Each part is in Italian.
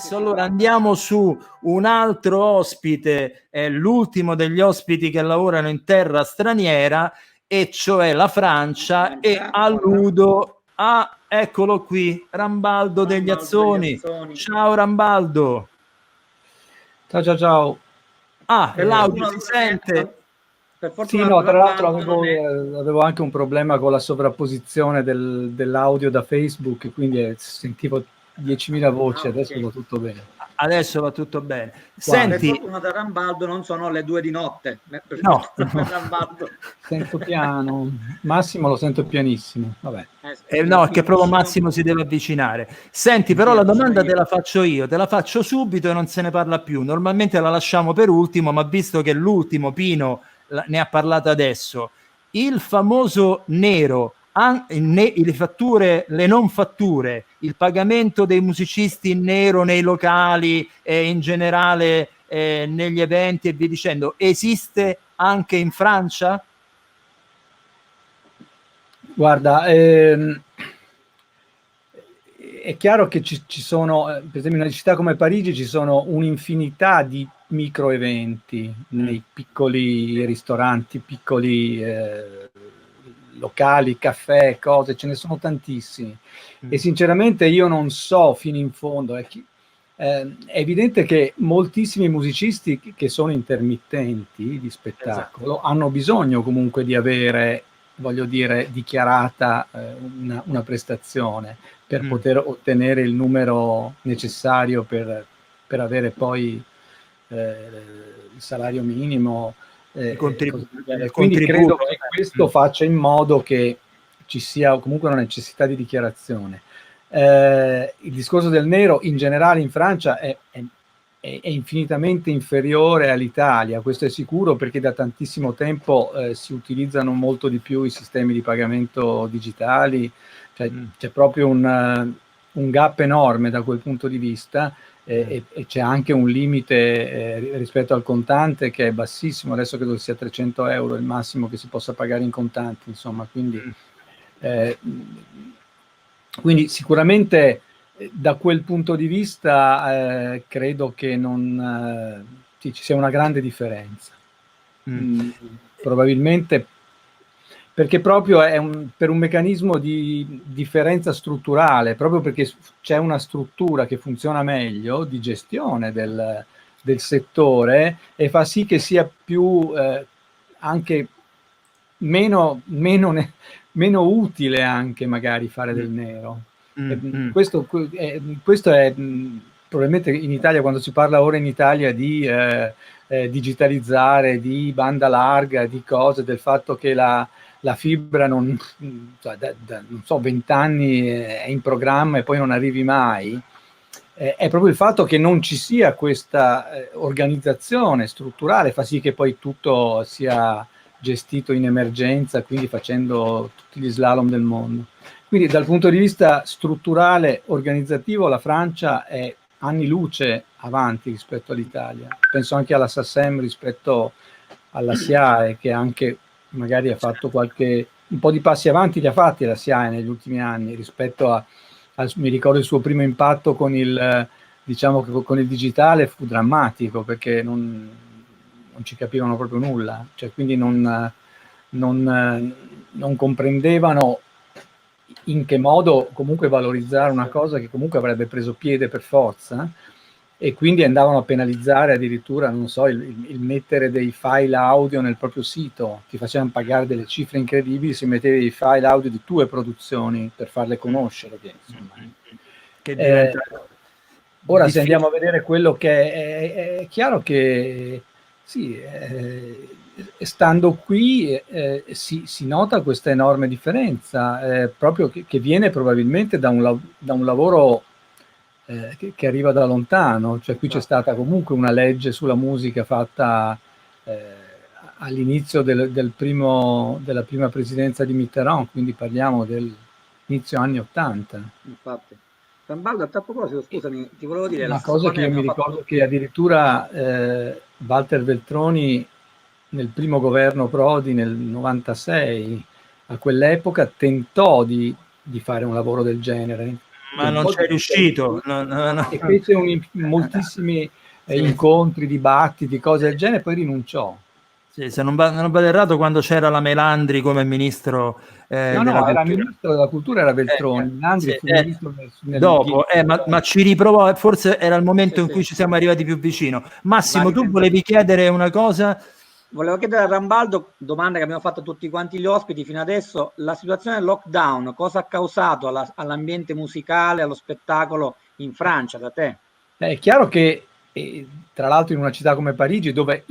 Adesso allora andiamo su un altro ospite, è l'ultimo degli ospiti che lavorano in terra straniera, e cioè la Francia, e alludo a, eccolo qui, Rambaldo degli Azzoni. Ciao Rambaldo. Ciao ciao ciao. L'audio si sente? Per fortuna, sì, no, tra l'altro avevo anche un problema con la sovrapposizione dell'audio da Facebook, quindi sentivo 10.000 voci, adesso va tutto bene. Adesso va tutto bene. Senti, per fortuna da Rambaldo non sono le 2 di notte. No, sento piano, Massimo lo sento pianissimo. Vabbè. No, è che proprio Massimo si deve avvicinare. Senti, però la domanda te la faccio io, te la faccio subito e non se ne parla più. Normalmente la lasciamo per ultimo, ma visto che l'ultimo, Pino, ne ha parlato adesso, il famoso nero, le fatture, le non fatture, il pagamento dei musicisti in nero nei locali e in generale negli eventi e via dicendo, esiste anche in Francia? Guarda, è chiaro che ci sono, per esempio in una città come Parigi ci sono un'infinità di micro eventi nei piccoli ristoranti, piccoli locali, caffè, cose, ce ne sono tantissimi. E sinceramente io non so fino in fondo, è evidente che moltissimi musicisti che sono intermittenti di spettacolo hanno bisogno comunque di avere, voglio dire, dichiarata una prestazione per poter ottenere il numero necessario per avere poi il salario minimo. Quindi credo che questo faccia in modo che ci sia comunque una necessità di dichiarazione. Il discorso del nero in generale in Francia è infinitamente inferiore all'Italia, questo è sicuro, perché da tantissimo tempo si utilizzano molto di più i sistemi di pagamento digitali, cioè, c'è proprio un gap enorme da quel punto di vista, e c'è anche un limite rispetto al contante che è bassissimo, adesso credo sia 300 euro il massimo che si possa pagare in contanti, insomma, quindi sicuramente da quel punto di vista credo che ci sia una grande differenza. Probabilmente perché proprio è per un meccanismo di differenza strutturale, proprio perché c'è una struttura che funziona meglio di gestione del settore, e fa sì che sia più anche meno utile anche magari fare del nero. Questo è probabilmente in Italia, quando si parla ora in Italia di digitalizzare, di banda larga, di cose, del fatto che la fibra non so, 20 anni è in programma e poi non arrivi mai, è proprio il fatto che non ci sia questa organizzazione strutturale, fa sì che poi tutto sia gestito in emergenza, quindi facendo tutti gli slalom del mondo. Quindi dal punto di vista strutturale, organizzativo, la Francia è anni luce avanti rispetto all'Italia. Penso anche alla SACEM rispetto alla SIAE, che anche magari ha fatto un po' di passi avanti li ha fatti la SIAE negli ultimi anni rispetto mi ricordo il suo primo impatto con il digitale fu drammatico, perché non ci capivano proprio nulla, cioè, quindi non comprendevano in che modo comunque valorizzare una cosa che comunque avrebbe preso piede per forza, e quindi andavano a penalizzare addirittura, non so, il mettere dei file audio nel proprio sito, ti facevano pagare delle cifre incredibili se mettevi dei file audio di tue produzioni per farle conoscere, che diventa ora difficile. Se andiamo a vedere quello che è chiaro che sì, stando qui si nota questa enorme differenza, proprio che viene probabilmente da un lavoro che arriva da lontano, cioè qui c'è stata comunque una legge sulla musica fatta all'inizio della prima presidenza di Mitterrand, quindi parliamo dell'inizio anni 80. Infatti. Rambaldo, a tal proposito, scusami, ti volevo dire una cosa che io mi ricordo che addirittura Walter Veltroni nel primo governo Prodi nel 96, a quell'epoca tentò di fare un lavoro del genere, Ma non c'è riuscito. No. E fece moltissimi incontri, dibattiti, cose del genere, poi rinunciò. Sì, se non vado errato, quando c'era la Melandri come ministro della No, era cultura. ministro della cultura, era Veltroni. Melandri fu ministro dopo, ma ci riprovo, forse era il momento in cui ci siamo arrivati più vicino. Massimo, tu volevi chiedere una cosa? Volevo chiedere a Rambaldo, domanda che abbiamo fatto a tutti quanti gli ospiti fino adesso, la situazione del lockdown, cosa ha causato all'ambiente musicale, allo spettacolo in Francia, da te? È chiaro che, tra l'altro, in una città come Parigi, dove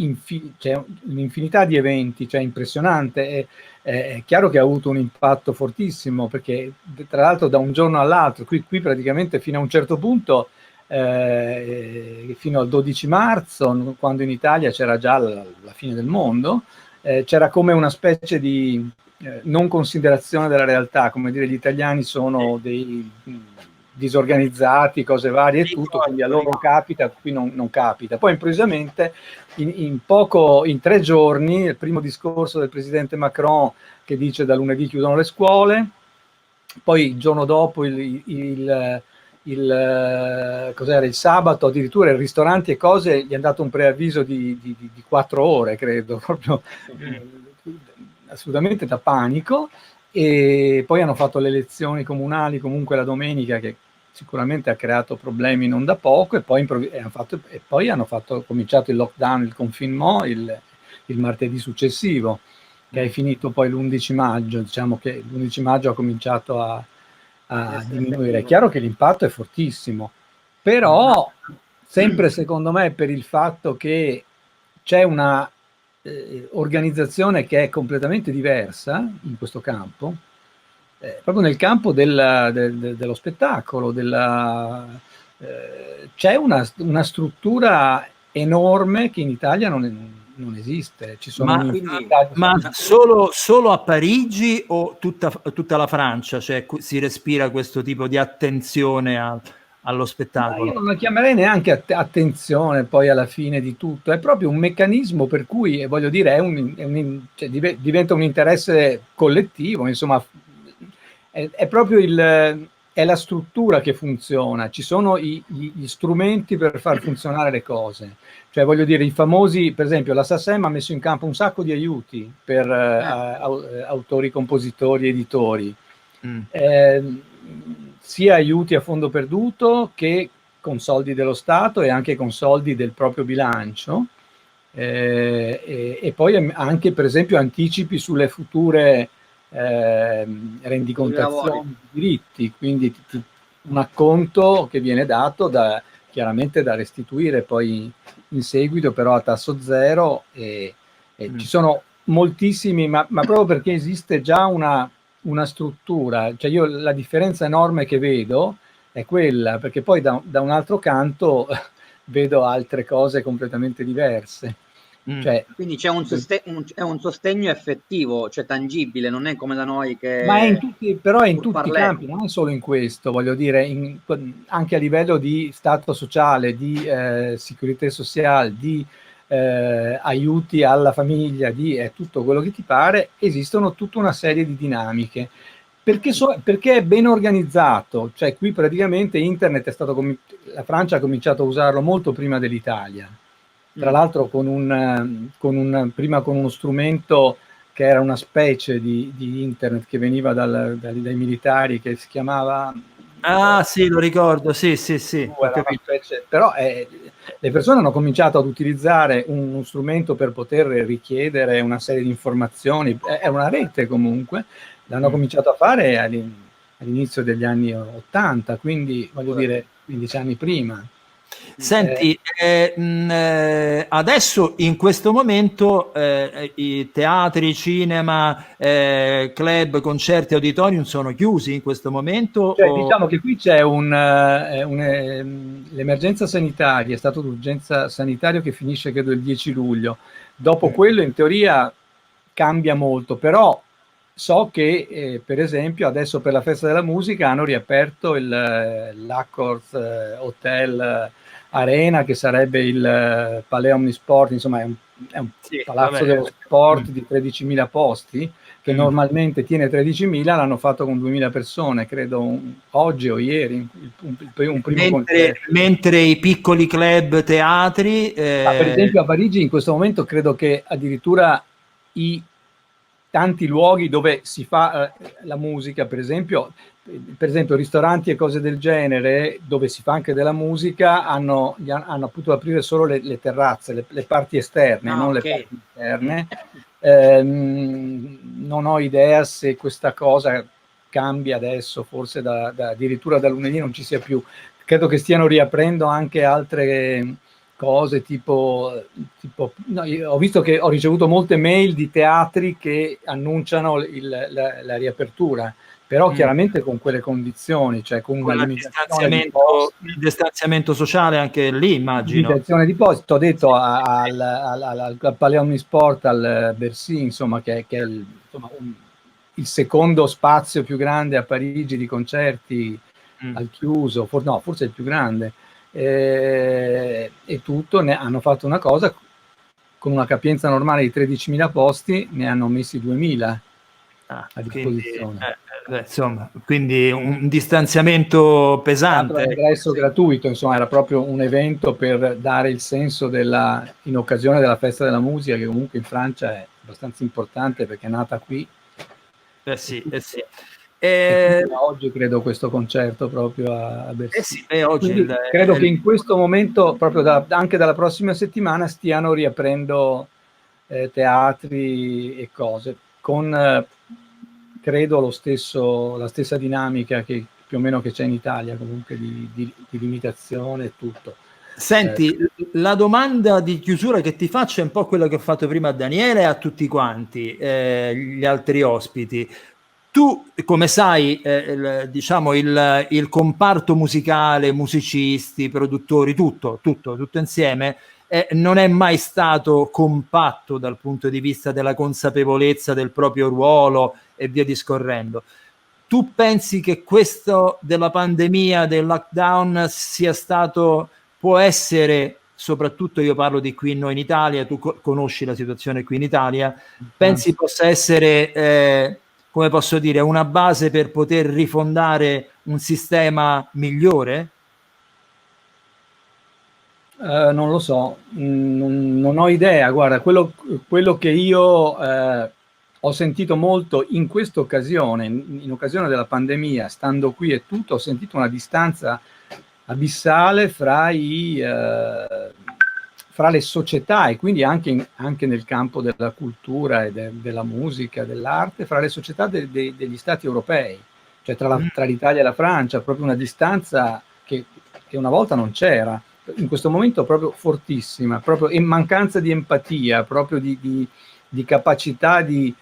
c'è un'infinità di eventi, cioè impressionante, è chiaro che ha avuto un impatto fortissimo, perché tra l'altro da un giorno all'altro, qui praticamente fino a un certo punto, fino al 12 marzo, quando in Italia c'era già la fine del mondo, c'era come una specie di non considerazione della realtà, come dire, gli italiani sono dei disorganizzati, cose varie e tutto, quindi a loro capita, qui non capita. Poi improvvisamente in 3 giorni, il primo discorso del presidente Macron che dice da lunedì chiudono le scuole, poi il giorno dopo cos'era, il sabato addirittura i ristoranti e cose gli hanno dato un preavviso di 4 ore, credo, proprio assolutamente da panico. E poi hanno fatto le elezioni comunali comunque la domenica, che sicuramente ha creato problemi non da poco, e poi hanno cominciato il lockdown, il confinement il martedì successivo, che è finito poi l'11 maggio. Diciamo che l'11 maggio ha cominciato a diminuire. È chiaro che l'impatto è fortissimo, però sempre secondo me per il fatto che c'è una organizzazione che è completamente diversa in questo campo, proprio nel campo dello spettacolo, c'è una struttura enorme che in Italia non esiste. Ci sono ma solo a Parigi o tutta la Francia? Cioè, si respira questo tipo di attenzione allo spettacolo? Ma io non la chiamerei neanche attenzione poi alla fine di tutto, è proprio un meccanismo per cui, voglio dire, cioè, diventa un interesse collettivo, insomma, è proprio è la struttura che funziona, ci sono gli strumenti per far funzionare le cose. Cioè, voglio dire, i famosi, per esempio, la SACEM ha messo in campo un sacco di aiuti per autori, compositori, editori. Sia aiuti a fondo perduto che con soldi dello Stato e anche con soldi del proprio bilancio, e poi anche per esempio anticipi sulle future rendicontazioni di diritti, quindi un acconto che viene dato chiaramente da restituire poi in seguito, però a tasso zero, e ci sono moltissimi, ma proprio perché esiste già una struttura. Cioè, io la differenza enorme che vedo è quella, perché poi da un altro canto vedo altre cose completamente diverse. Cioè, quindi c'è un sostegno effettivo, cioè tangibile, non è come da noi che... Ma però è in tutti i campi, non è solo in questo, voglio dire, anche a livello di stato sociale, di sicurezza sociale, di aiuti alla famiglia, di tutto quello che ti pare, esistono tutta una serie di dinamiche. Perché è ben organizzato, cioè qui praticamente internet la Francia ha cominciato a usarlo molto prima dell'Italia, tra l'altro prima con uno strumento che era una specie di internet che veniva dai militari, che si chiamava... sì, lo ricordo, sì. Però le persone hanno cominciato ad utilizzare uno strumento per poter richiedere una serie di informazioni, è una rete comunque, l'hanno cominciato a fare all'inizio degli anni 80, quindi voglio dire 15 anni prima. Senti, adesso in questo momento i teatri, cinema, club, concerti, auditorium sono chiusi in questo momento? Cioè, diciamo che qui c'è l'emergenza sanitaria, è stato l'urgenza sanitaria che finisce credo il 10 luglio. Dopo quello in teoria cambia molto, però so che per esempio adesso per la festa della musica hanno riaperto l'Accords Hotel Arena, che sarebbe il Palais Omnisport, insomma è un palazzo dello sport di 13.000 posti, che normalmente tiene 13.000, l'hanno fatto con 2.000 persone, credo oggi o ieri, un primo concerto. Mentre i piccoli club teatri... Per esempio a Parigi in questo momento credo che addirittura i tanti luoghi dove si fa la musica, per esempio ristoranti e cose del genere, dove si fa anche della musica, hanno potuto aprire solo le terrazze, le parti esterne, non le parti interne. Non ho idea se questa cosa cambia adesso, forse addirittura da lunedì non ci sia più. Credo che stiano riaprendo anche altre cose tipo no, ho visto che ho ricevuto molte mail di teatri che annunciano la riapertura, però chiaramente con quelle condizioni, cioè con una limitazione di posti, il distanziamento sociale anche lì, immagino. Limitazione di posti. Ho detto al Palais Omnisport, al Bercy, insomma, che è il secondo spazio più grande a Parigi di concerti al chiuso, forse il più grande. E tutto hanno fatto una cosa con una capienza normale di 13.000 posti, ne hanno messi 2.000 a disposizione. Insomma, quindi un distanziamento pesante. Ingresso gratuito, insomma, era proprio un evento per dare il senso in occasione della festa della musica, che comunque in Francia è abbastanza importante perché è nata qui. Sì. Oggi credo questo concerto proprio a Bercy. Oggi credo che in questo momento, proprio anche dalla prossima settimana, stiano riaprendo teatri e cose, con credo la stessa dinamica che più o meno che c'è in Italia, comunque di limitazione e tutto. Senti, la domanda di chiusura che ti faccio è un po' quella che ho fatto prima a Daniele e a tutti quanti gli altri ospiti. Tu, come sai, diciamo il comparto musicale, musicisti, produttori, tutto insieme, non è mai stato compatto dal punto di vista della consapevolezza del proprio ruolo e via discorrendo. Tu pensi che questo della pandemia, del lockdown, può essere, soprattutto io parlo di qui noi in Italia, tu conosci la situazione qui in Italia, pensi possa essere... come posso dire, una base per poter rifondare un sistema migliore? Non lo so, non ho idea. Guarda, quello che io ho sentito molto in questa occasione, in occasione della pandemia, stando qui e tutto, ho sentito una distanza abissale fra le società, e quindi anche nel campo della cultura e della musica, dell'arte, fra le società degli stati europei, cioè tra l'Italia e la Francia, proprio una distanza che una volta non c'era, in questo momento proprio fortissima, proprio in mancanza di empatia, proprio di capacità di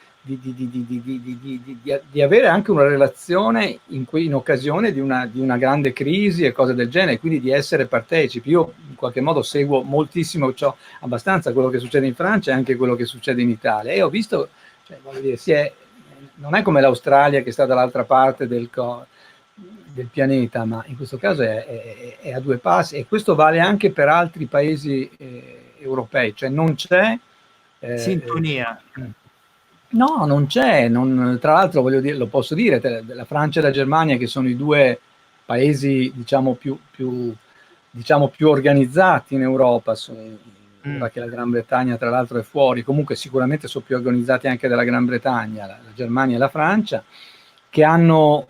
avere anche una relazione in occasione di una grande crisi e cose del genere, quindi di essere partecipi. Io in qualche modo seguo moltissimo, abbastanza quello che succede in Francia e anche quello che succede in Italia, e ho visto, cioè, voglio dire, non è come l'Australia che sta dall'altra parte del pianeta, ma in questo caso è a due passi, e questo vale anche per altri paesi europei, cioè non c'è sintonia. No, non c'è, tra l'altro voglio dire, lo posso dire, la Francia e la Germania, che sono i due paesi diciamo più organizzati in Europa, ora che la Gran Bretagna tra l'altro è fuori, comunque sicuramente sono più organizzati anche della Gran Bretagna, la Germania e la Francia, che hanno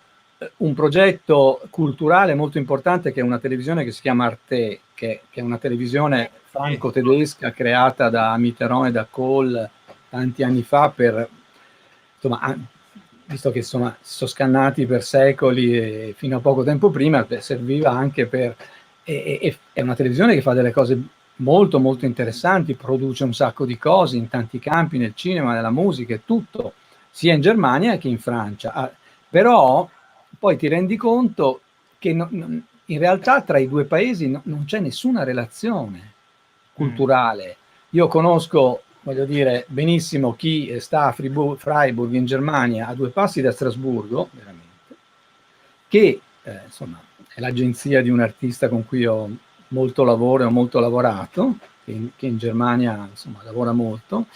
un progetto culturale molto importante, che è una televisione che si chiama Arte, che è una televisione franco-tedesca creata da Mitterrand e da Kohl tanti anni fa, visto che si sono scannati per secoli e fino a poco tempo prima, serviva anche è una televisione che fa delle cose molto molto interessanti, produce un sacco di cose in tanti campi, nel cinema, nella musica e tutto, sia in Germania che in Francia. Però poi ti rendi conto che in realtà tra i due paesi non c'è nessuna relazione culturale. Io conosco, voglio dire, benissimo chi sta a Freiburg in Germania, a due passi da Strasburgo, veramente, che insomma è l'agenzia di un artista con cui ho molto lavoro e ho molto lavorato, che in Germania insomma lavora molto.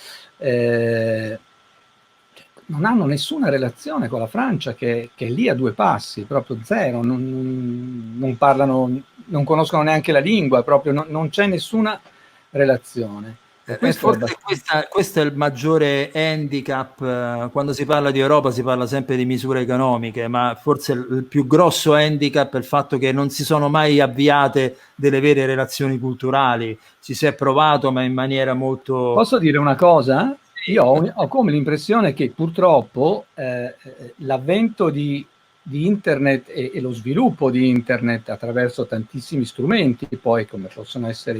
non hanno nessuna relazione con la Francia, che è lì a due passi, proprio zero, non parlano, non conoscono neanche la lingua, proprio non c'è nessuna relazione. Forse questo è il maggiore handicap. Quando si parla di Europa si parla sempre di misure economiche, ma forse il più grosso handicap è il fatto che non si sono mai avviate delle vere relazioni culturali. Ci si è provato, ma in maniera molto... Posso dire una cosa? Io ho come l'impressione che purtroppo l'avvento di internet e lo sviluppo di internet attraverso tantissimi strumenti, poi come possono essere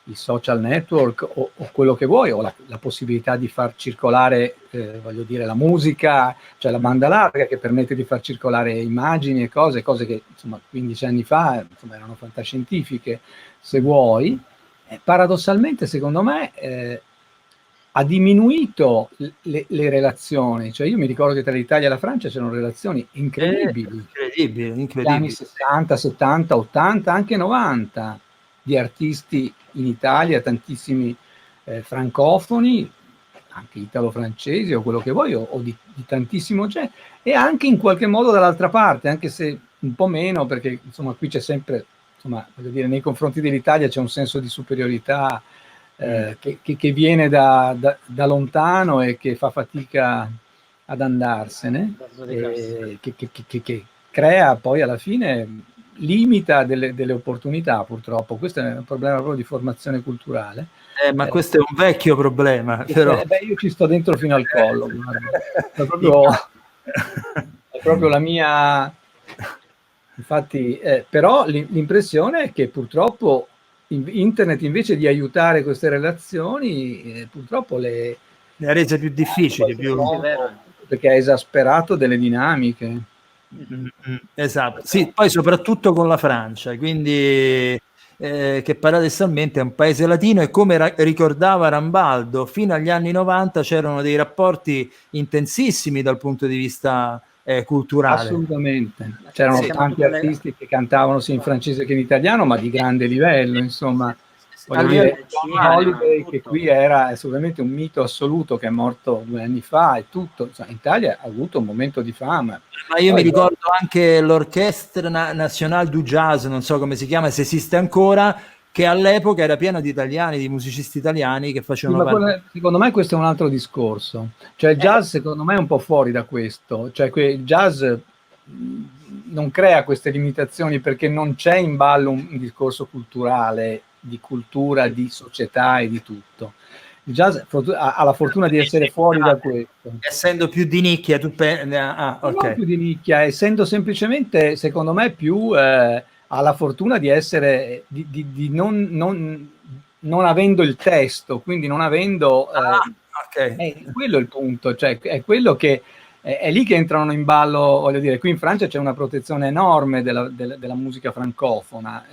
i social network o quello che vuoi, o la possibilità di far circolare, voglio dire, la musica, cioè la banda larga che permette di far circolare immagini e cose che insomma 15 anni fa insomma, erano fantascientifiche, se vuoi. Paradossalmente, secondo me, ha diminuito le relazioni. Cioè, io mi ricordo che tra l'Italia e la Francia c'erano relazioni incredibili. Incredibili. Negli anni 60, 70, 80, anche 90, di artisti in Italia, tantissimi francofoni, anche italo-francesi o quello che vuoi, o di tantissimo genere, e anche in qualche modo dall'altra parte, anche se un po' meno, perché insomma qui c'è sempre, insomma, voglio dire, nei confronti dell'Italia c'è un senso di superiorità che viene da lontano e che fa fatica ad andarsene, che crea poi alla fine, limita delle opportunità, purtroppo. Questo è un problema proprio di formazione culturale. Ma questo è un vecchio problema. Però. Io ci sto dentro fino al collo. È proprio la mia... Infatti, però l'impressione è che purtroppo internet, invece di aiutare queste relazioni, purtroppo le ha rese più difficili, perché ha esasperato delle dinamiche. Esatto, sì, poi soprattutto con la Francia, quindi che paradossalmente è un paese latino, e come ricordava Rambaldo, fino agli anni 90 c'erano dei rapporti intensissimi dal punto di vista culturale. Assolutamente, c'erano tanti artisti che cantavano sia in francese che in italiano, ma di grande livello, insomma. Voglio dire, Holiday, che qui era assolutamente un mito assoluto, che è morto 2 anni fa, e tutto. In Italia ha avuto un momento di fama. Ma io mi ricordo anche l'Orchestre Nationale du Jazz, non so come si chiama, se esiste ancora, che all'epoca era pieno di italiani, di musicisti italiani che facevano parte. Secondo me questo è un altro discorso. Cioè il jazz secondo me è un po' fuori da questo. Cioè il jazz non crea queste limitazioni perché non c'è in ballo un discorso culturale, di cultura, di società e di tutto. Il jazz ha la fortuna di essere fuori da questo. Essendo più di nicchia, Non più di nicchia, essendo semplicemente, secondo me, più ha la fortuna di essere, di non avendo il testo, quindi non avendo... quello è il punto, cioè è quello che... È lì che entrano in ballo, voglio dire, qui in Francia c'è una protezione enorme della musica francofona,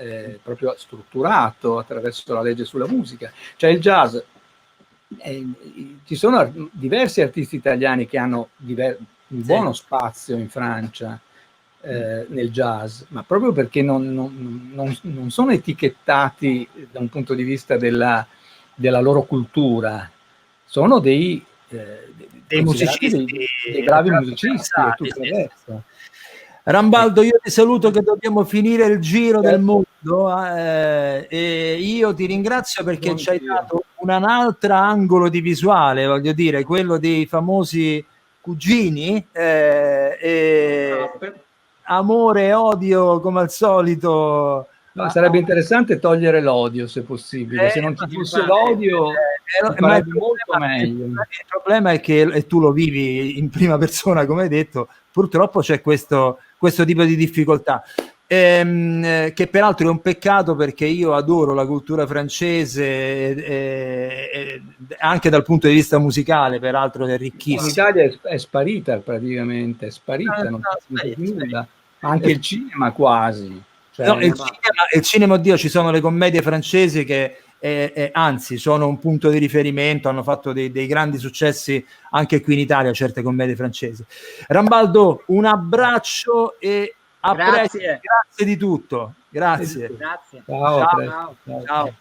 proprio strutturato attraverso la legge sulla musica. Cioè il jazz, ci sono diversi artisti italiani che hanno un buono spazio in Francia nel jazz, ma proprio perché non sono etichettati da un punto di vista della loro cultura, sono dei musicisti, dei bravi musicisti e tutto il resto. Rambaldo, io ti saluto che dobbiamo finire il giro del mondo e io ti ringrazio perché ci hai dato un altro angolo di visuale, voglio dire, quello dei famosi cugini, amore e odio come al solito. No, sarebbe interessante togliere l'odio, se possibile. Se non ci fosse l'odio, sarebbe molto meglio. Il problema è che, e tu lo vivi in prima persona, come hai detto, purtroppo c'è questo tipo di difficoltà, che peraltro è un peccato, perché io adoro la cultura francese, anche dal punto di vista musicale, peraltro è ricchissima. In Italia è sparita praticamente, è sparita, non c'è più nulla. Anche il cinema quasi. Cioè, no, il cinema, oddio, ci sono le commedie francesi che anzi sono un punto di riferimento, hanno fatto dei grandi successi anche qui in Italia, certe commedie francesi. Rambaldo, un abbraccio e a presto. Grazie di tutto. Grazie. Grazie. Ciao. Ciao.